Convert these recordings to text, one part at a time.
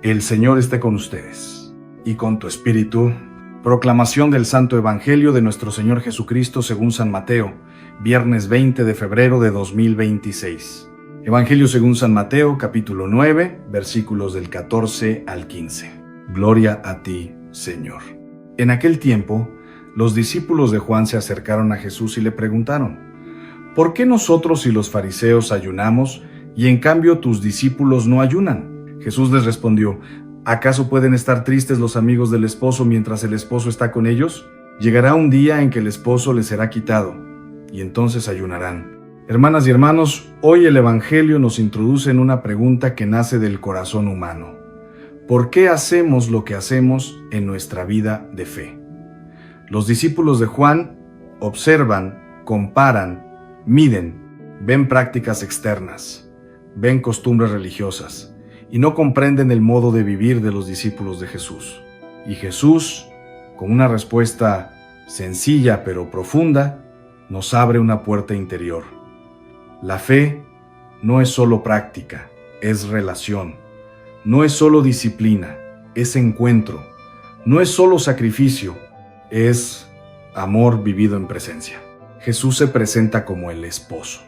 El Señor esté con ustedes y con tu espíritu. Proclamación del Santo Evangelio de nuestro Señor Jesucristo según San Mateo, viernes 20 de febrero de 2026. Evangelio según San Mateo, capítulo 9, versículos del 14 al 15. Gloria a ti, Señor. En aquel tiempo, los discípulos de Juan se acercaron a Jesús y le preguntaron: ¿por qué nosotros y los fariseos ayunamos y en cambio tus discípulos no ayunan? Jesús les respondió: ¿acaso pueden estar tristes los amigos del esposo mientras el esposo está con ellos? Llegará un día en que el esposo les será quitado, y entonces ayunarán. Hermanas y hermanos, hoy el Evangelio nos introduce en una pregunta que nace del corazón humano. ¿Por qué hacemos lo que hacemos en nuestra vida de fe? Los discípulos de Juan observan, comparan, miden, ven prácticas externas, ven costumbres religiosas, y no comprenden el modo de vivir de los discípulos de Jesús. Y Jesús, con una respuesta sencilla pero profunda, nos abre una puerta interior. La fe no es solo práctica, es relación. No es solo disciplina, es encuentro. No es solo sacrificio, es amor vivido en presencia. Jesús se presenta como el esposo.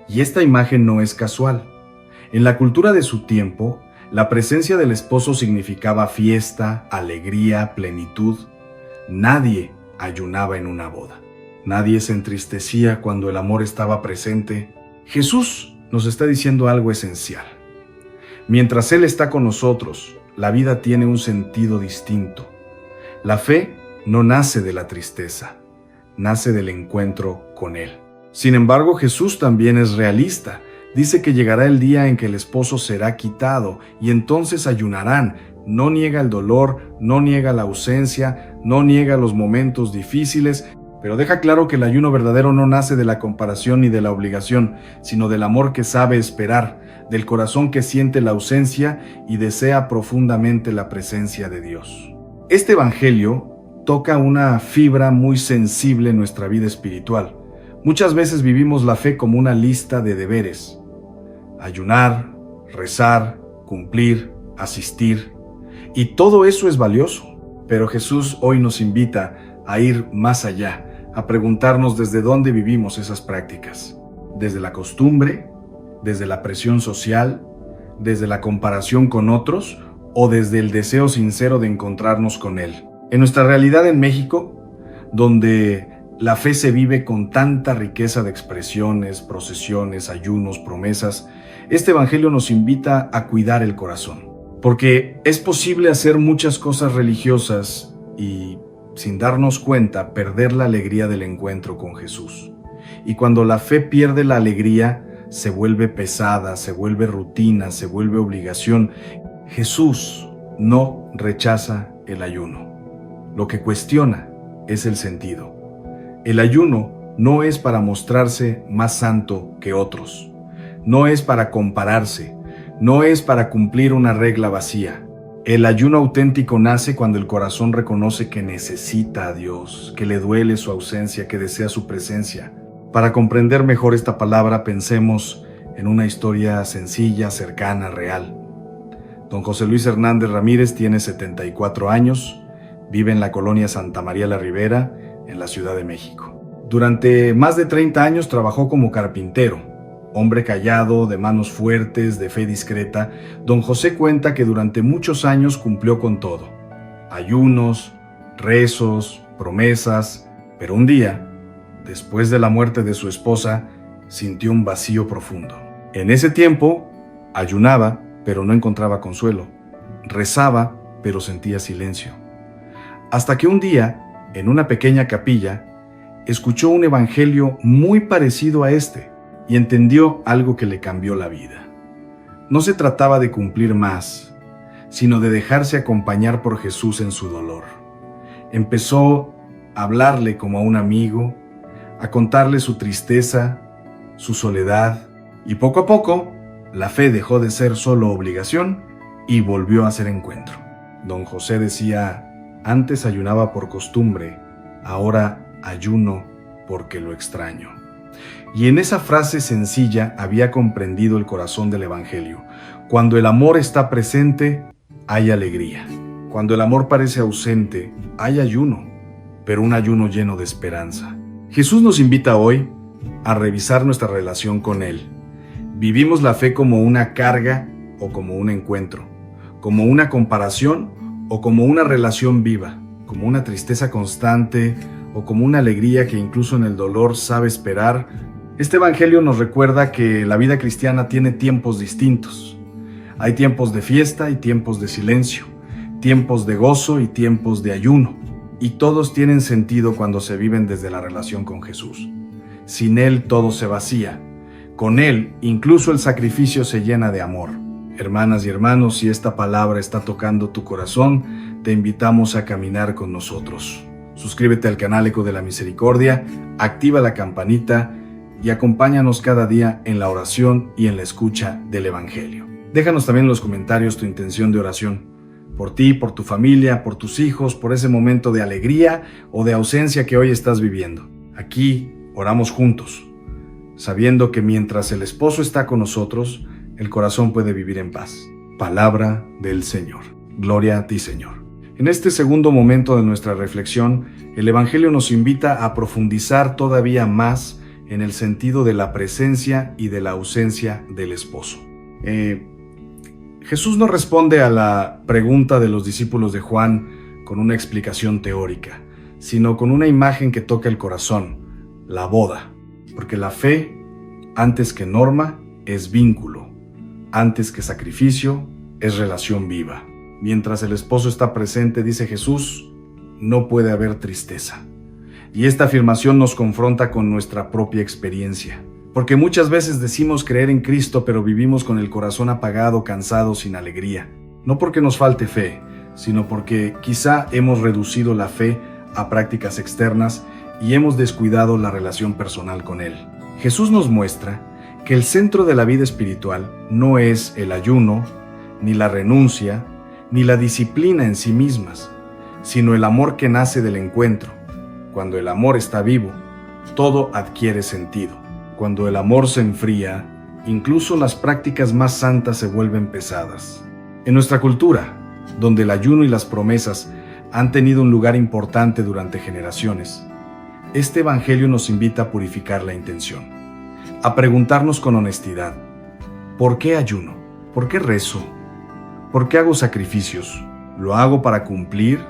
Y esta imagen no es casual. En la cultura de su tiempo, la presencia del esposo significaba fiesta, alegría, plenitud. Nadie ayunaba en una boda. Nadie se entristecía cuando el amor estaba presente. Jesús nos está diciendo algo esencial. Mientras Él está con nosotros, la vida tiene un sentido distinto. La fe no nace de la tristeza, nace del encuentro con Él. Sin embargo, Jesús también es realista. Dice que llegará el día en que el esposo será quitado y entonces ayunarán. No niega el dolor, no niega la ausencia, no niega los momentos difíciles, pero deja claro que el ayuno verdadero no nace de la comparación ni de la obligación, sino del amor que sabe esperar, del corazón que siente la ausencia y desea profundamente la presencia de Dios. Este evangelio toca una fibra muy sensible en nuestra vida espiritual. Muchas veces vivimos la fe como una lista de deberes. Ayunar, rezar, cumplir, asistir. Y todo eso es valioso. Pero Jesús hoy nos invita a ir más allá, a preguntarnos desde dónde vivimos esas prácticas. Desde la costumbre, desde la presión social, desde la comparación con otros o desde el deseo sincero de encontrarnos con Él. En nuestra realidad en México, donde la fe se vive con tanta riqueza de expresiones, procesiones, ayunos, promesas, este evangelio nos invita a cuidar el corazón. Porque es posible hacer muchas cosas religiosas y, sin darnos cuenta, perder la alegría del encuentro con Jesús. Y cuando la fe pierde la alegría, se vuelve pesada, se vuelve rutina, se vuelve obligación. Jesús no rechaza el ayuno. Lo que cuestiona es el sentido. El ayuno no es para mostrarse más santo que otros. No es para compararse. No es para cumplir una regla vacía. El ayuno auténtico nace cuando el corazón reconoce que necesita a Dios, que le duele su ausencia, que desea su presencia. Para comprender mejor esta palabra, pensemos en una historia sencilla, cercana, real. Don José Luis Hernández Ramírez tiene 74 años, vive en la colonia Santa María la Ribera, en la Ciudad de México. Durante más de 30 años trabajó como carpintero. Hombre callado, de manos fuertes, de fe discreta, don José cuenta que durante muchos años cumplió con todo. Ayunos, rezos, promesas, pero un día, después de la muerte de su esposa, sintió un vacío profundo. En ese tiempo, ayunaba, pero no encontraba consuelo. Rezaba, pero sentía silencio. Hasta que un día, en una pequeña capilla, escuchó un evangelio muy parecido a este y entendió algo que le cambió la vida. No se trataba de cumplir más, sino de dejarse acompañar por Jesús en su dolor. Empezó a hablarle como a un amigo, a contarle su tristeza, su soledad, y poco a poco, la fe dejó de ser solo obligación y volvió a ser encuentro. Don José decía: antes ayunaba por costumbre, ahora ayuno porque lo extraño. Y en esa frase sencilla había comprendido el corazón del Evangelio. Cuando el amor está presente, hay alegría. Cuando el amor parece ausente, hay ayuno, pero un ayuno lleno de esperanza. Jesús nos invita hoy a revisar nuestra relación con Él. ¿Vivimos la fe como una carga o como un encuentro? ¿Como una comparación o como una relación viva? ¿Como una tristeza constante o como una alegría que incluso en el dolor sabe esperar? Este evangelio nos recuerda que la vida cristiana tiene tiempos distintos. Hay tiempos de fiesta y tiempos de silencio, tiempos de gozo y tiempos de ayuno, y todos tienen sentido cuando se viven desde la relación con Jesús. Sin Él todo se vacía. Con Él incluso el sacrificio se llena de amor. Hermanas y hermanos, si esta palabra está tocando tu corazón, te invitamos a caminar con nosotros. Suscríbete al canal Eco de la Misericordia, activa la campanita y acompáñanos cada día en la oración y en la escucha del Evangelio. Déjanos también en los comentarios tu intención de oración. Por ti, por tu familia, por tus hijos, por ese momento de alegría o de ausencia que hoy estás viviendo. Aquí oramos juntos, sabiendo que mientras el esposo está con nosotros, el corazón puede vivir en paz. Palabra del Señor. Gloria a ti, Señor. En este segundo momento de nuestra reflexión, el Evangelio nos invita a profundizar todavía más en el sentido de la presencia y de la ausencia del esposo. Jesús no responde a la pregunta de los discípulos de Juan con una explicación teórica, sino con una imagen que toca el corazón, la boda. Porque la fe, antes que norma, es vínculo. Antes que sacrificio, es relación viva. Mientras el esposo está presente, dice Jesús, no puede haber tristeza. Y esta afirmación nos confronta con nuestra propia experiencia. Porque muchas veces decimos creer en Cristo, pero vivimos con el corazón apagado, cansado, sin alegría. No porque nos falte fe, sino porque quizá hemos reducido la fe a prácticas externas y hemos descuidado la relación personal con Él. Jesús nos muestra que el centro de la vida espiritual no es el ayuno, ni la renuncia, ni la disciplina en sí mismas, sino el amor que nace del encuentro. Cuando el amor está vivo, todo adquiere sentido. Cuando el amor se enfría, incluso las prácticas más santas se vuelven pesadas. En nuestra cultura, donde el ayuno y las promesas han tenido un lugar importante durante generaciones, este evangelio nos invita a purificar la intención, a preguntarnos con honestidad, ¿por qué ayuno? ¿Por qué rezo? ¿Por qué hago sacrificios? ¿Lo hago para cumplir?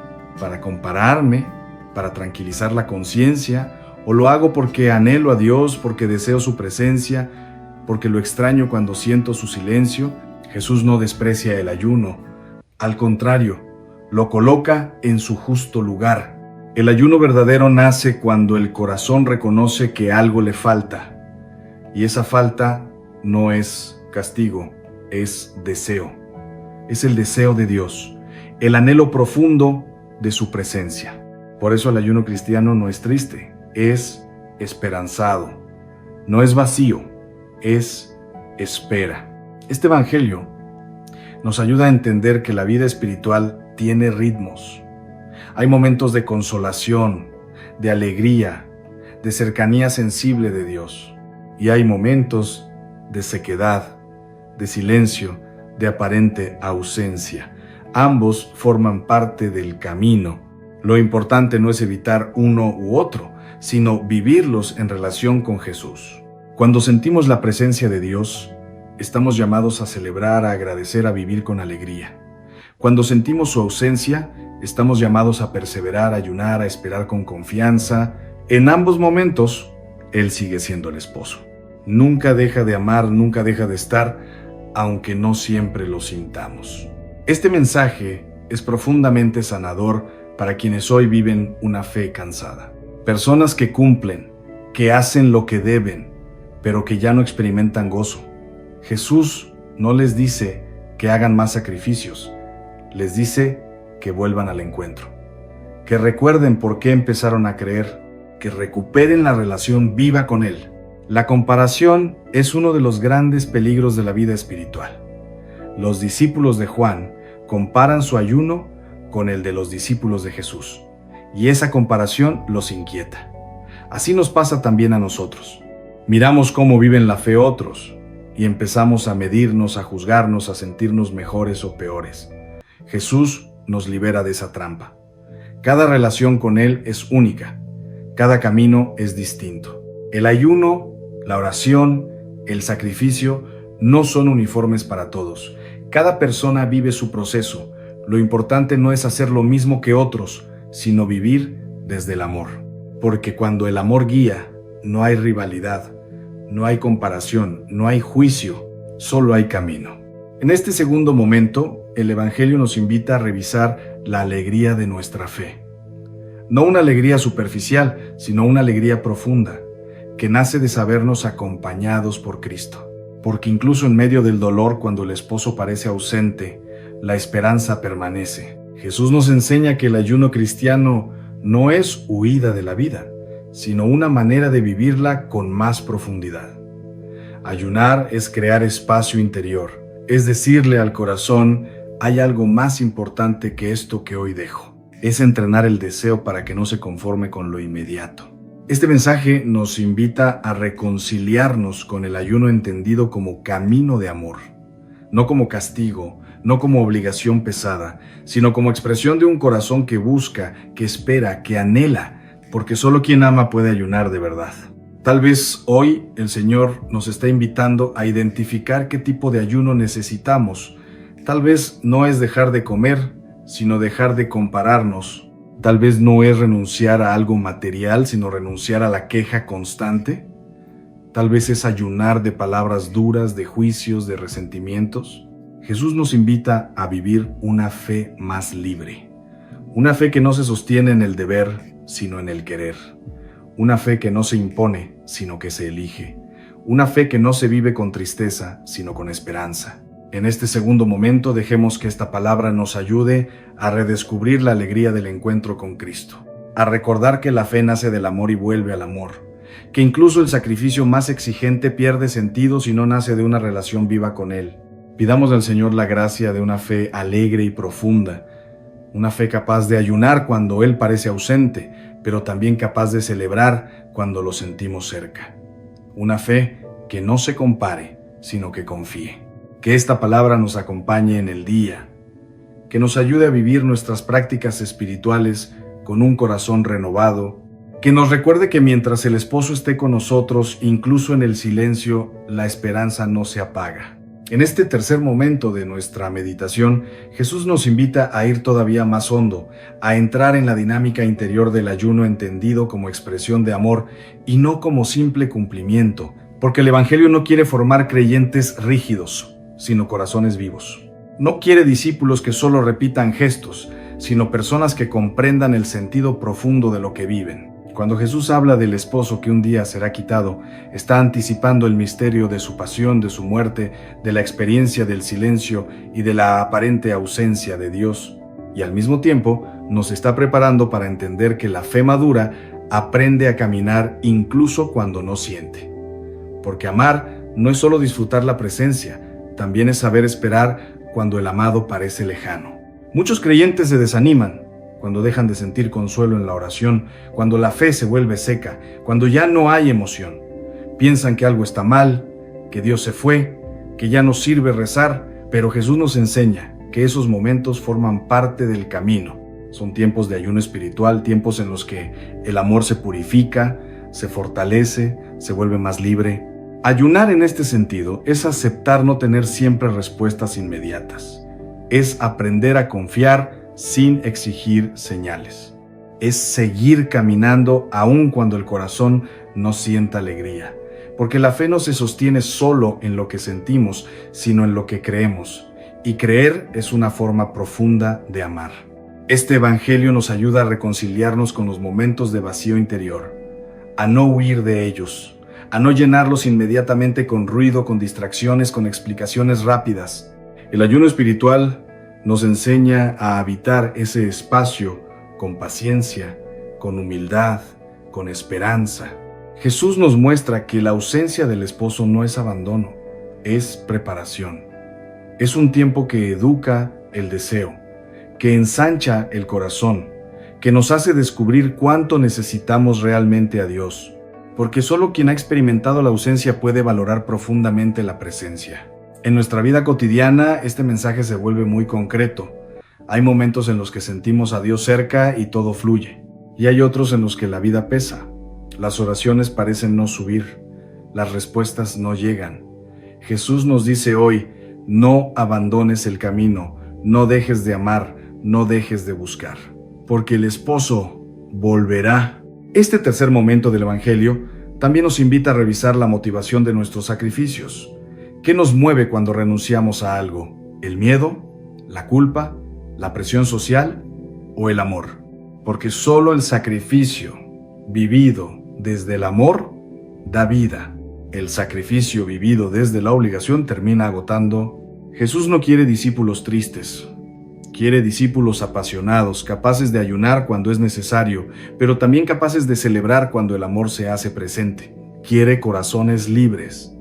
¿Para compararme? ¿Para tranquilizar la conciencia? ¿O lo hago porque anhelo a Dios, porque deseo su presencia, porque lo extraño cuando siento su silencio? Jesús no desprecia el ayuno, al contrario, lo coloca en su justo lugar. El ayuno verdadero nace cuando el corazón reconoce que algo le falta, y esa falta no es castigo, es deseo. Es el deseo de Dios, el anhelo profundo de su presencia. Por eso el ayuno cristiano no es triste, es esperanzado. No es vacío, es espera. Este evangelio nos ayuda a entender que la vida espiritual tiene ritmos. Hay momentos de consolación, de alegría, de cercanía sensible de Dios. Y hay momentos de sequedad, de silencio, de aparente ausencia. Ambos forman parte del camino. Lo importante no es evitar uno u otro, sino vivirlos en relación con Jesús. Cuando sentimos la presencia de Dios, estamos llamados a celebrar, a agradecer, a vivir con alegría. Cuando sentimos su ausencia, estamos llamados a perseverar, a ayunar, a esperar con confianza. En ambos momentos, Él sigue siendo el esposo. Nunca deja de amar, nunca deja de estar, aunque no siempre lo sintamos. Este mensaje es profundamente sanador para quienes hoy viven una fe cansada. Personas que cumplen, que hacen lo que deben, pero que ya no experimentan gozo. Jesús no les dice que hagan más sacrificios, les dice que vuelvan al encuentro, que recuerden por qué empezaron a creer, que recuperen la relación viva con Él. La comparación es uno de los grandes peligros de la vida espiritual. Los discípulos de Juan comparan su ayuno con el de los discípulos de Jesús, y esa comparación los inquieta. Así nos pasa también a nosotros. Miramos cómo viven la fe otros, y empezamos a medirnos, a juzgarnos, a sentirnos mejores o peores. Jesús nos libera de esa trampa. Cada relación con Él es única, cada camino es distinto. El ayuno, la oración, el sacrificio no son uniformes para todos. Cada persona vive su proceso. Lo importante no es hacer lo mismo que otros, sino vivir desde el amor. Porque cuando el amor guía, no hay rivalidad, no hay comparación, no hay juicio, solo hay camino. En este segundo momento, el Evangelio nos invita a revisar la alegría de nuestra fe. No una alegría superficial, sino una alegría profunda, que nace de sabernos acompañados por Cristo. Porque incluso en medio del dolor, cuando el esposo parece ausente, la esperanza permanece. Jesús nos enseña que el ayuno cristiano no es huida de la vida, sino una manera de vivirla con más profundidad. Ayunar es crear espacio interior, es decirle al corazón, hay algo más importante que esto que hoy dejo. Es entrenar el deseo para que no se conforme con lo inmediato. Este mensaje nos invita a reconciliarnos con el ayuno entendido como camino de amor, no como castigo, no como obligación pesada, sino como expresión de un corazón que busca, que espera, que anhela, porque solo quien ama puede ayunar de verdad. Tal vez hoy el Señor nos está invitando a identificar qué tipo de ayuno necesitamos. Tal vez no es dejar de comer, sino dejar de compararnos. Tal vez no es renunciar a algo material, sino renunciar a la queja constante. Tal vez es ayunar de palabras duras, de juicios, de resentimientos. Jesús nos invita a vivir una fe más libre. Una fe que no se sostiene en el deber, sino en el querer. Una fe que no se impone, sino que se elige. Una fe que no se vive con tristeza, sino con esperanza. En este segundo momento dejemos que esta palabra nos ayude a redescubrir la alegría del encuentro con Cristo, a recordar que la fe nace del amor y vuelve al amor, que incluso el sacrificio más exigente pierde sentido si no nace de una relación viva con Él. Pidamos al Señor la gracia de una fe alegre y profunda, una fe capaz de ayunar cuando Él parece ausente, pero también capaz de celebrar cuando lo sentimos cerca. Una fe que no se compare, sino que confíe. Que esta palabra nos acompañe en el día, que nos ayude a vivir nuestras prácticas espirituales con un corazón renovado, que nos recuerde que mientras el esposo esté con nosotros, incluso en el silencio, la esperanza no se apaga. En este tercer momento de nuestra meditación, Jesús nos invita a ir todavía más hondo, a entrar en la dinámica interior del ayuno entendido como expresión de amor y no como simple cumplimiento, porque el Evangelio no quiere formar creyentes rígidos, sino corazones vivos. No quiere discípulos que solo repitan gestos, sino personas que comprendan el sentido profundo de lo que viven. Cuando Jesús habla del esposo que un día será quitado, está anticipando el misterio de su pasión, de su muerte, de la experiencia del silencio y de la aparente ausencia de Dios. Y al mismo tiempo, nos está preparando para entender que la fe madura aprende a caminar incluso cuando no siente. Porque amar no es solo disfrutar la presencia, también es saber esperar cuando el amado parece lejano. Muchos creyentes se desaniman cuando dejan de sentir consuelo en la oración, cuando la fe se vuelve seca, cuando ya no hay emoción. Piensan que algo está mal, que Dios se fue, que ya no sirve rezar, pero Jesús nos enseña que esos momentos forman parte del camino. Son tiempos de ayuno espiritual, tiempos en los que el amor se purifica, se fortalece, se vuelve más libre. Ayunar en este sentido es aceptar no tener siempre respuestas inmediatas. Es aprender a confiar sin exigir señales. Es seguir caminando aun cuando el corazón no sienta alegría. Porque la fe no se sostiene solo en lo que sentimos, sino en lo que creemos. Y creer es una forma profunda de amar. Este Evangelio nos ayuda a reconciliarnos con los momentos de vacío interior, a no huir de ellos, a no llenarlos inmediatamente con ruido, con distracciones, con explicaciones rápidas. El ayuno espiritual nos enseña a habitar ese espacio con paciencia, con humildad, con esperanza. Jesús nos muestra que la ausencia del esposo no es abandono, es preparación. Es un tiempo que educa el deseo, que ensancha el corazón, que nos hace descubrir cuánto necesitamos realmente a Dios. Porque solo quien ha experimentado la ausencia puede valorar profundamente la presencia. En nuestra vida cotidiana, este mensaje se vuelve muy concreto. Hay momentos en los que sentimos a Dios cerca y todo fluye. Y hay otros en los que la vida pesa. Las oraciones parecen no subir. Las respuestas no llegan. Jesús nos dice hoy, no abandones el camino, no dejes de amar, no dejes de buscar, porque el esposo volverá. Este tercer momento del Evangelio también nos invita a revisar la motivación de nuestros sacrificios. ¿Qué nos mueve cuando renunciamos a algo? ¿El miedo? ¿La culpa? ¿La presión social? ¿O el amor? Porque solo el sacrificio vivido desde el amor da vida. El sacrificio vivido desde la obligación termina agotando. Jesús no quiere discípulos tristes. Quiere discípulos apasionados, capaces de ayunar cuando es necesario, pero también capaces de celebrar cuando el amor se hace presente. Quiere corazones libres,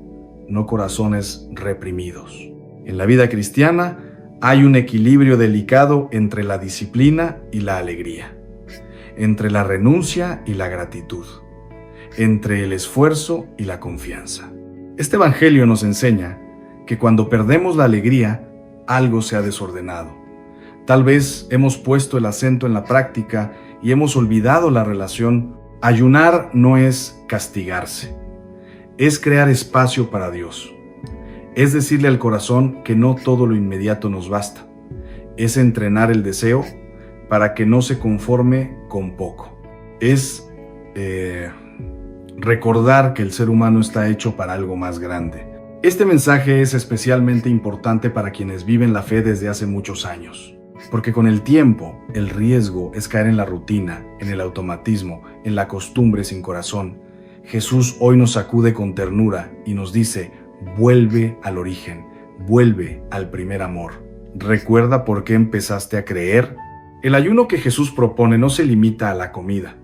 no corazones reprimidos. En la vida cristiana hay un equilibrio delicado entre la disciplina y la alegría, entre la renuncia y la gratitud, entre el esfuerzo y la confianza. Este Evangelio nos enseña que cuando perdemos la alegría, algo se ha desordenado. Tal vez hemos puesto el acento en la práctica y hemos olvidado la relación. Ayunar no es castigarse, es crear espacio para Dios. Es decirle al corazón que no todo lo inmediato nos basta. Es entrenar el deseo para que no se conforme con poco. Es recordar que el ser humano está hecho para algo más grande. Este mensaje es especialmente importante para quienes viven la fe desde hace muchos años, porque con el tiempo el riesgo es caer en la rutina, en el automatismo, en la costumbre sin corazón. Jesús hoy nos sacude con ternura y nos dice, vuelve al origen, vuelve al primer amor. ¿Recuerda por qué empezaste a creer? El ayuno que Jesús propone no se limita a la comida,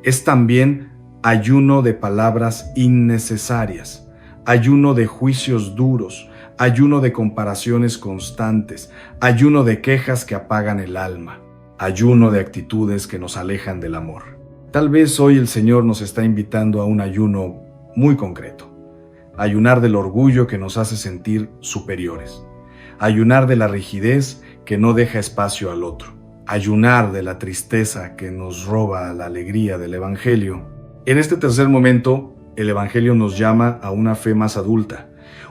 es también ayuno de palabras innecesarias, ayuno de juicios duros, ayuno de comparaciones constantes, ayuno de quejas que apagan el alma, ayuno de actitudes que nos alejan del amor. Tal vez hoy el Señor nos está invitando a un ayuno muy concreto. Ayunar del orgullo que nos hace sentir superiores. Ayunar de la rigidez que no deja espacio al otro. Ayunar de la tristeza que nos roba la alegría del Evangelio. En este tercer momento, el Evangelio nos llama a una fe más adulta,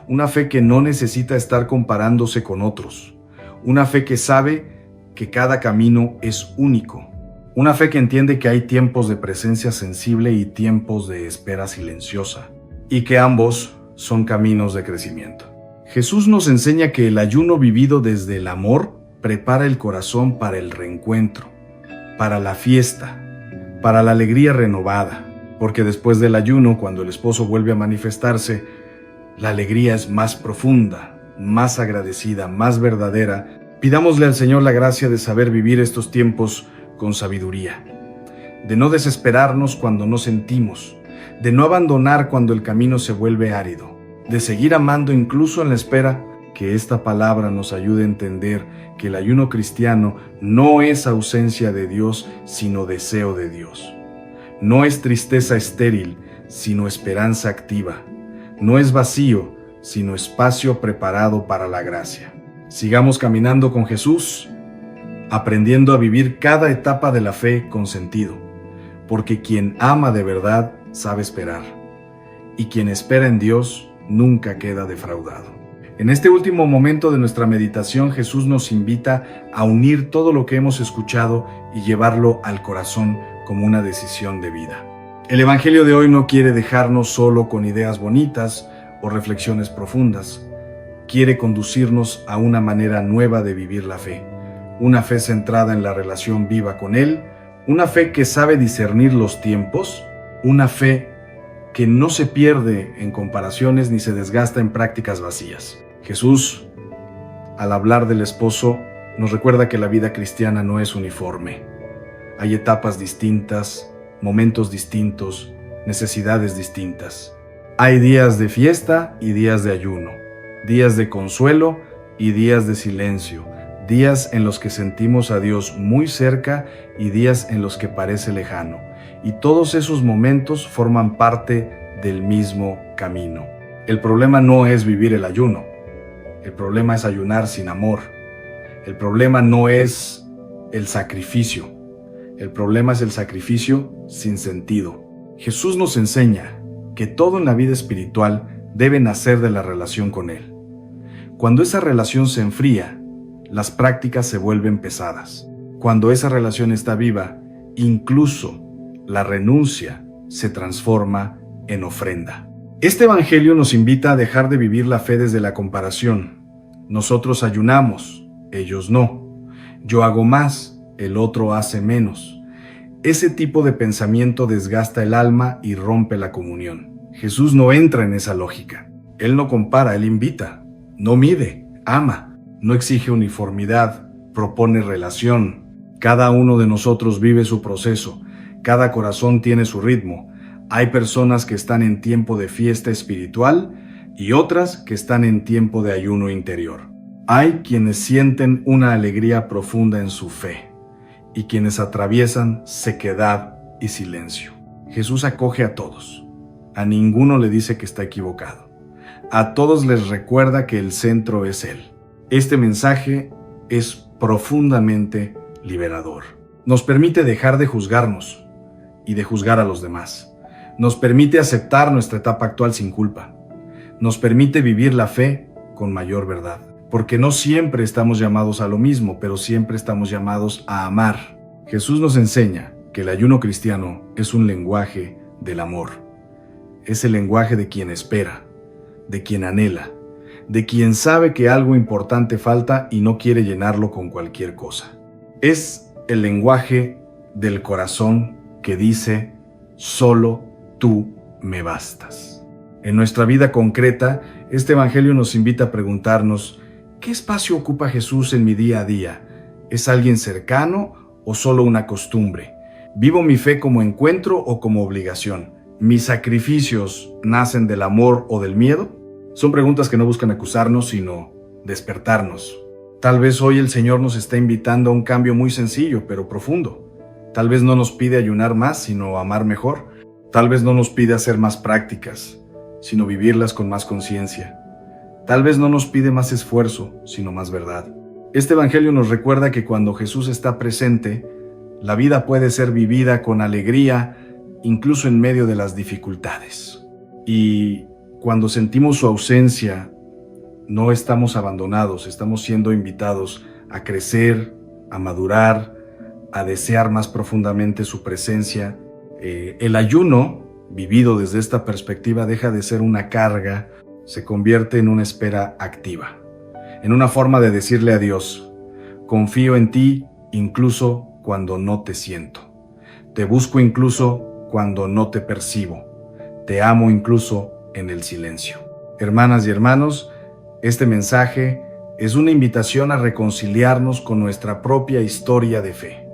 una fe que no necesita estar comparándose con otros, una fe que sabe que cada camino es único, una fe que entiende que hay tiempos de presencia sensible y tiempos de espera silenciosa, y que ambos son caminos de crecimiento. Jesús nos enseña que el ayuno vivido desde el amor prepara el corazón para el reencuentro, para la fiesta, para la alegría renovada, porque después del ayuno, cuando el esposo vuelve a manifestarse, la alegría es más profunda, más agradecida, más verdadera. Pidámosle al Señor la gracia de saber vivir estos tiempos con sabiduría, de no desesperarnos cuando no sentimos, de no abandonar cuando el camino se vuelve árido, de seguir amando incluso en la espera. Que esta palabra nos ayude a entender que el ayuno cristiano no es ausencia de Dios, sino deseo de Dios. No es tristeza estéril, sino esperanza activa. No es vacío, sino espacio preparado para la gracia. Sigamos caminando con Jesús, aprendiendo a vivir cada etapa de la fe con sentido, porque quien ama de verdad sabe esperar, y quien espera en Dios nunca queda defraudado. En este último momento de nuestra meditación, Jesús nos invita a unir todo lo que hemos escuchado y llevarlo al corazón como una decisión de vida. El Evangelio de hoy no quiere dejarnos solo con ideas bonitas o reflexiones profundas. Quiere conducirnos a una manera nueva de vivir la fe, una fe centrada en la relación viva con Él, una fe que sabe discernir los tiempos, una fe que no se pierde en comparaciones ni se desgasta en prácticas vacías. Jesús, al hablar del esposo, nos recuerda que la vida cristiana no es uniforme. Hay etapas distintas, momentos distintos, necesidades distintas. Hay días de fiesta y días de ayuno, días de consuelo y días de silencio, días en los que sentimos a Dios muy cerca y días en los que parece lejano. Y todos esos momentos forman parte del mismo camino. El problema no es vivir el ayuno. El problema es ayunar sin amor. El problema no es el sacrificio. El problema es el sacrificio sin sentido. Jesús nos enseña que todo en la vida espiritual debe nacer de la relación con Él. Cuando esa relación se enfría, las prácticas se vuelven pesadas. Cuando esa relación está viva, incluso la renuncia se transforma en ofrenda. Este evangelio nos invita a dejar de vivir la fe desde la comparación. Nosotros ayunamos, ellos no. Yo hago más, el otro hace menos. Ese tipo de pensamiento desgasta el alma y rompe la comunión. Jesús no entra en esa lógica. Él no compara, Él invita. No mide, ama. No exige uniformidad, propone relación. Cada uno de nosotros vive su proceso. Cada corazón tiene su ritmo. Hay personas que están en tiempo de fiesta espiritual y otras que están en tiempo de ayuno interior. Hay quienes sienten una alegría profunda en su fe y quienes atraviesan sequedad y silencio. Jesús acoge a todos. A ninguno le dice que está equivocado. A todos les recuerda que el centro es Él. Este mensaje es profundamente liberador. Nos permite dejar de juzgarnos y de juzgar a los demás. Nos permite aceptar nuestra etapa actual sin culpa. Nos permite vivir la fe con mayor verdad. Porque no siempre estamos llamados a lo mismo, pero siempre estamos llamados a amar. Jesús nos enseña que el ayuno cristiano es un lenguaje del amor. Es el lenguaje de quien espera, de quien anhela, de quien sabe que algo importante falta y no quiere llenarlo con cualquier cosa. Es el lenguaje del corazón que dice, solo tú me bastas. En nuestra vida concreta, este evangelio nos invita a preguntarnos, ¿qué espacio ocupa Jesús en mi día a día? ¿Es alguien cercano o solo una costumbre? ¿Vivo mi fe como encuentro o como obligación? ¿Mis sacrificios nacen del amor o del miedo? Son preguntas que no buscan acusarnos, sino despertarnos. Tal vez hoy el Señor nos está invitando a un cambio muy sencillo, pero profundo. Tal vez no nos pide ayunar más, sino amar mejor. Tal vez no nos pide hacer más prácticas, sino vivirlas con más conciencia. Tal vez no nos pide más esfuerzo, sino más verdad. Este evangelio nos recuerda que cuando Jesús está presente, la vida puede ser vivida con alegría, incluso en medio de las dificultades. Y cuando sentimos su ausencia, no estamos abandonados, estamos siendo invitados a crecer, a madurar, a desear más profundamente su presencia. El ayuno, vivido desde esta perspectiva, deja de ser una carga, se convierte en una espera activa, en una forma de decirle a Dios, confío en ti incluso cuando no te siento, te busco incluso cuando no te percibo, te amo incluso en el silencio. Hermanas y hermanos, este mensaje es una invitación a reconciliarnos con nuestra propia historia de fe,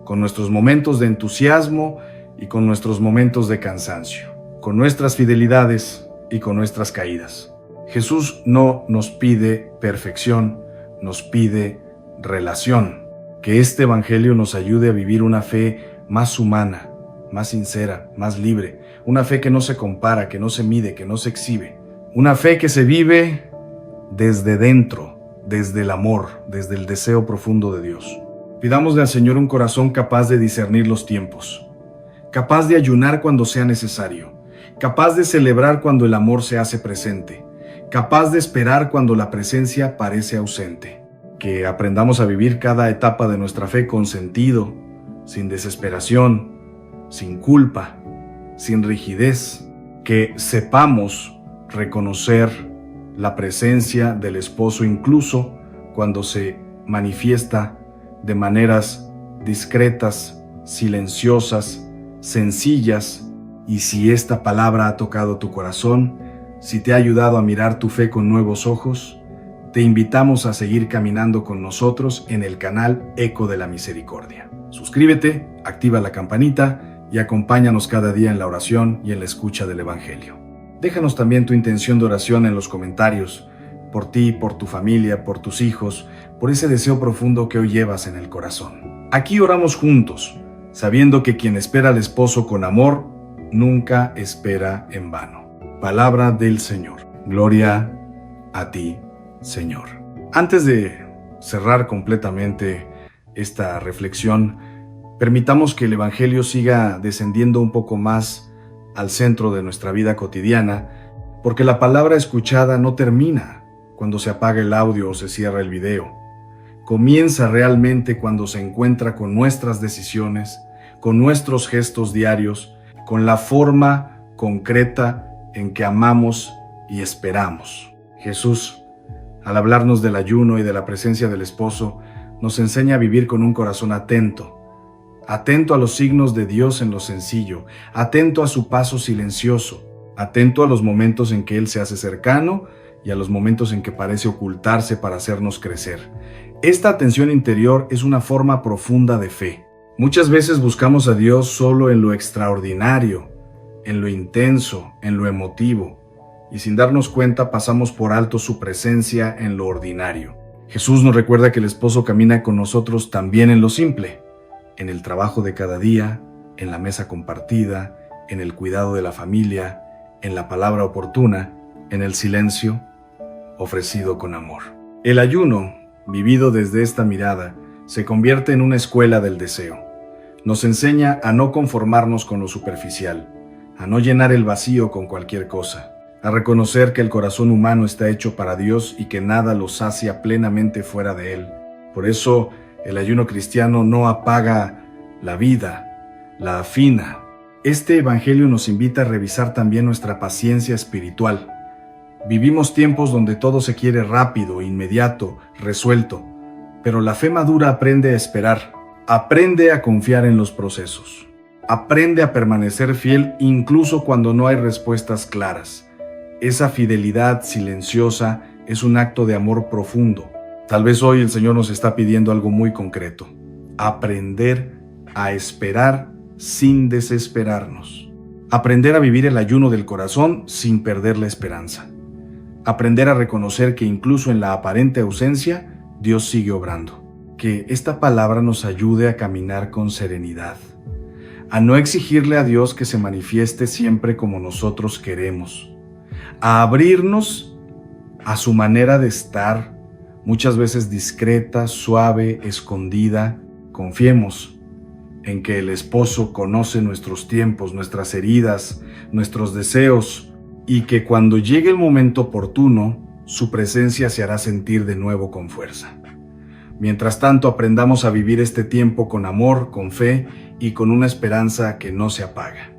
con nuestros momentos de entusiasmo y con nuestros momentos de cansancio, con nuestras fidelidades y con nuestras caídas. Jesús no nos pide perfección, nos pide relación. Que este evangelio nos ayude a vivir una fe más humana, más sincera, más libre, una fe que no se compara, que no se mide, que no se exhibe, una fe que se vive desde dentro, desde el amor, desde el deseo profundo de Dios. Pidámosle al Señor un corazón capaz de discernir los tiempos, capaz de ayunar cuando sea necesario, capaz de celebrar cuando el amor se hace presente, capaz de esperar cuando la presencia parece ausente. Que aprendamos a vivir cada etapa de nuestra fe con sentido, sin desesperación, sin culpa, sin rigidez. Que sepamos reconocer la presencia del esposo incluso cuando se manifiesta de maneras discretas, silenciosas, sencillas. Y si esta palabra ha tocado tu corazón, si te ha ayudado a mirar tu fe con nuevos ojos, te invitamos a seguir caminando con nosotros en el canal Eco de la Misericordia. Suscríbete, activa la campanita y acompáñanos cada día en la oración y en la escucha del Evangelio. Déjanos también tu intención de oración en los comentarios, por ti, por tu familia, por tus hijos, por ese deseo profundo que hoy llevas en el corazón. Aquí oramos juntos, sabiendo que quien espera al esposo con amor, nunca espera en vano. Palabra del Señor. Gloria a ti, Señor. Antes de cerrar completamente esta reflexión, permitamos que el Evangelio siga descendiendo un poco más al centro de nuestra vida cotidiana, porque la palabra escuchada no termina cuando se apaga el audio o se cierra el video. Comienza realmente cuando se encuentra con nuestras decisiones, con nuestros gestos diarios, con la forma concreta en que amamos y esperamos. Jesús, al hablarnos del ayuno y de la presencia del esposo, nos enseña a vivir con un corazón atento a los signos de Dios en lo sencillo, atento a su paso silencioso, atento a los momentos en que Él se hace cercano y a los momentos en que parece ocultarse para hacernos crecer. Esta atención interior es una forma profunda de fe. Muchas veces buscamos a Dios solo en lo extraordinario, en lo intenso, en lo emotivo, y sin darnos cuenta pasamos por alto su presencia en lo ordinario. Jesús nos recuerda que el esposo camina con nosotros también en lo simple, en el trabajo de cada día, en la mesa compartida, en el cuidado de la familia, en la palabra oportuna, en el silencio ofrecido con amor. El ayuno, vivido desde esta mirada, se convierte en una escuela del deseo. Nos enseña a no conformarnos con lo superficial, a no llenar el vacío con cualquier cosa, a reconocer que el corazón humano está hecho para Dios y que nada lo sacia plenamente fuera de Él. Por eso, el ayuno cristiano no apaga la vida, la afina. Este evangelio nos invita a revisar también nuestra paciencia espiritual. Vivimos tiempos donde todo se quiere rápido, inmediato, resuelto, pero la fe madura aprende a esperar, aprende a confiar en los procesos, aprende a permanecer fiel incluso cuando no hay respuestas claras. Esa fidelidad silenciosa es un acto de amor profundo. Tal vez hoy el Señor nos está pidiendo algo muy concreto: aprender a esperar sin desesperarnos. Aprender a vivir el ayuno del corazón sin perder la esperanza. Aprender a reconocer que incluso en la aparente ausencia, Dios sigue obrando. Que esta palabra nos ayude a caminar con serenidad, a no exigirle a Dios que se manifieste siempre como nosotros queremos, a abrirnos a su manera de estar, muchas veces discreta, suave, escondida. Confiemos en que el esposo conoce nuestros tiempos, nuestras heridas, nuestros deseos, y que cuando llegue el momento oportuno, su presencia se hará sentir de nuevo con fuerza. Mientras tanto, aprendamos a vivir este tiempo con amor, con fe y con una esperanza que no se apaga.